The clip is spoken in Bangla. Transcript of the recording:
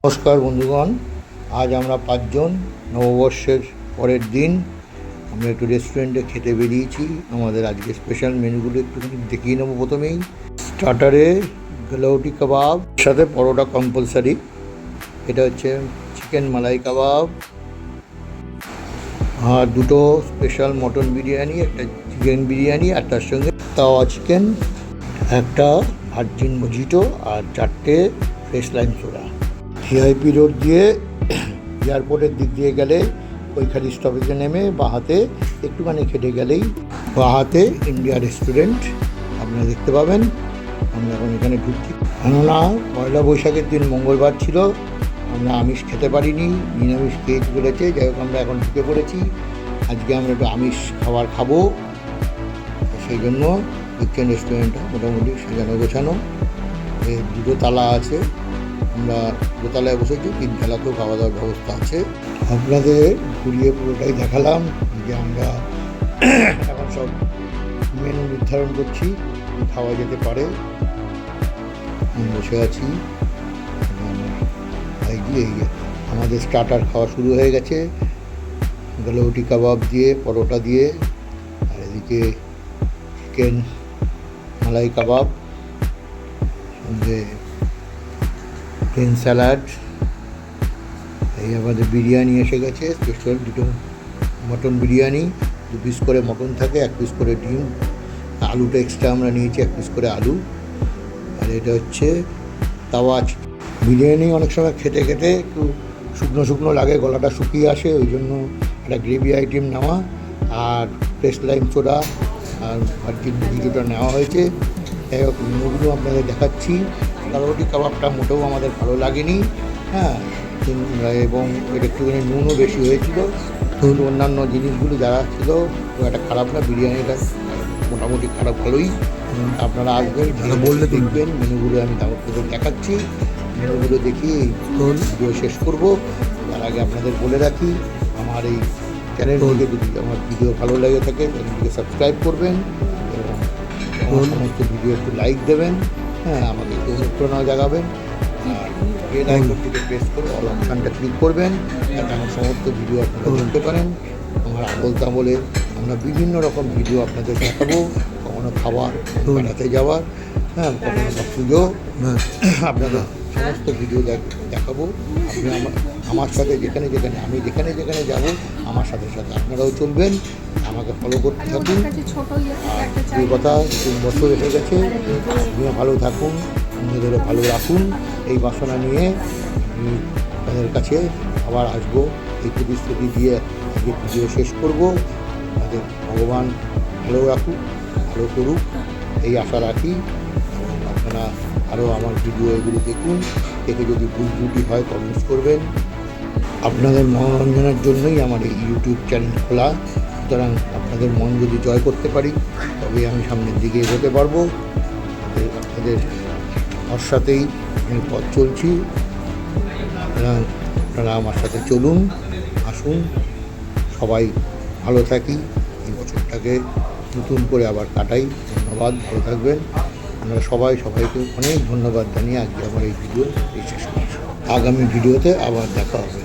নমস্কার বন্ধুগণ, আজ আমরা 5 জন নববর্ষের পরের দিন আমরা একটু রেস্টুরেন্টে খেতে বেরিয়েছি। আমাদের আজকে স্পেশাল মেনুগুলো একটুখানি দেখিয়ে নেবো। প্রথমেই স্টার্টারে গলাউটি কাবাব, সাথে পরোটা কম্পালসারি। এটা হচ্ছে চিকেন মালাই কাবাব, আর দুটো স্পেশাল মটন বিরিয়ানি, একটা চিকেন বিরিয়ানি, আর তার সঙ্গে তাওয়া চিকেন, একটা ভার্জিন মজিটো, আর 4টে fresh lime soda. VIP road দিয়ে এয়ারপোর্টের দিক দিয়ে গেলে ওইখানে স্টপেজে নেমে বাঁহাতে একটুখানি খেটে গেলেই বাঁহাতে ইন্ডিয়া রেস্টুরেন্ট আপনারা দেখতে পাবেন। আমরা এখন এখানে ঢুকছি, কেননা পয়লা বৈশাখের দিন মঙ্গলবার ছিল, আমরা আমিষ খেতে পারিনি, নিরামিষ খেয়ে বলেছে। যাই হোক, আমরা এখন ঢুকে পড়েছি। আজকে আমরা একটু আমিষ খাবার খাবো, সেই জন্য চিকেন রেস্টুরেন্টটা মোটামুটি সাজানো গোছানো। দুটো তালা আছে, আমরা দোতলায় বসেছি, 3 তালাতেও খাওয়া দাওয়ার ব্যবস্থা আছে। আপনাদের ঘুরিয়ে পুরোটাই দেখালাম যে আমরা এখন সব মেনু নির্ধারণ করছি, খাওয়া যেতে পারে। বসে আছি, এই আমাদের স্টার্টার খাওয়া শুরু হয়ে গেছে, গলাউটি কাবাব দিয়ে, পরোটা দিয়ে, আর এদিকে চিকেন মালাই কাবাব, সঙ্গে প্লেন স্যালাড। এই আমাদের বিরিয়ানি এসে গেছে, স্পেশাল দুটো মটন বিরিয়ানি, 2 পিস করে মটন থাকে, 1 পিস করে ডিম, আলুটা এক্সট্রা আমরা নিয়েছি, 1 পিস করে আলু। আর এটা হচ্ছে তাওয়া চিকেন বিরিয়ানি। অনেক সময় খেতে খেতে একটু শুকনো শুকনো লাগে, গলাটা শুকিয়ে আসে, ওই জন্য একটা গ্রেভি আইটেম নেওয়া, আর ফ্রেশ লাইম সোডা আর ভার্জিন মজিটোটা নেওয়া হয়েছে। যাই হোক, মেনুগুলো আপনাদের দেখাচ্ছি। গলাউটি কাবাবটা মোটেও আমাদের ভালো লাগেনি, হ্যাঁ, এবং এর একটুখানি নুনও বেশি হয়েছিল। কিন্তু অন্যান্য জিনিসগুলো যারা ছিল খুব একটা খারাপ না, বিরিয়ানিটা মোটামুটি খারাপ ভালোই। আপনারা আসবেন, বললে দেখবেন। মেনুগুলো আমি আপনাদের দেখাচ্ছি, মেনুগুলো দেখি ভিডিও শেষ করব। তার আগে আপনাদের বলে রাখি, আমার এই চ্যানেলটিকে যদি আমার ভিডিও ভালো লেগে থাকে চ্যানেলটিকে সাবস্ক্রাইব করবেন এবং সমস্ত ভিডিও একটু লাইক দেবেন, হ্যাঁ, আমাকে একটু অনুপ্রেরণা জাগাবেন। আর বেল আইকনটিকে প্রেস করে অল অপশানটা ক্লিক করবেন, যাতে আমার সমস্ত ভিডিও আপনারা দেখতে পারেন। আমার আবল তাবলে আমরা বিভিন্ন রকম ভিডিও আপনাদের দেখাবো, কখনো খাবার, বেড়াতে যাওয়ার, হ্যাঁ, কখনো বা পুজো, আপনাদের সমস্ত ভিডিও দেখাবো। আপনি আমার সাথে যেখানে যেখানে আমি যেখানে যেখানে যাবো, আমার সাথে সাথে আপনারাও চলবেন, আমাকে ফলো করতে থাকুন। আর এই কথা 3 বছর এসে গেছে, আপনিও ভালো থাকুন, অন্যদেরও ভালো রাখুন, এই বাসনা নিয়ে আমি আপনাদের কাছে আবার আসবো। এই প্রতিশ্রুতি দিয়ে আজকে ভিডিও শেষ করব। আমাদের ভগবান ভালো রাখুক, ভালো করুক, এই আশা রাখি। এবং আপনারা আরও আমার ভিডিও এগুলো দেখুন, দেখে যদি ভুল ত্রুটি হয় কমেন্টস করবেন। আপনাদের মনোরঞ্জনের জন্যই আমার এই ইউটিউব চ্যানেল খোলা, সুতরাং আপনাদের মন যদি জয় করতে পারি তবে আমি সামনের দিকে এগোতে পারবো। আপনাদের সাথেই আমি পথ চলছি, আপনারা আমার সাথে চলুন, আসুন, সবাই ভালো থাকি, এই বছরটাকে নতুন করে আবার কাটাই। ধন্যবাদ, ভালো থাকবেন। আমরা সবাইকে অনেক ধন্যবাদ জানিয়ে আজকে আমার এই ভিডিও শেষ করছি। আগামী ভিডিওতে আবার দেখা হবে।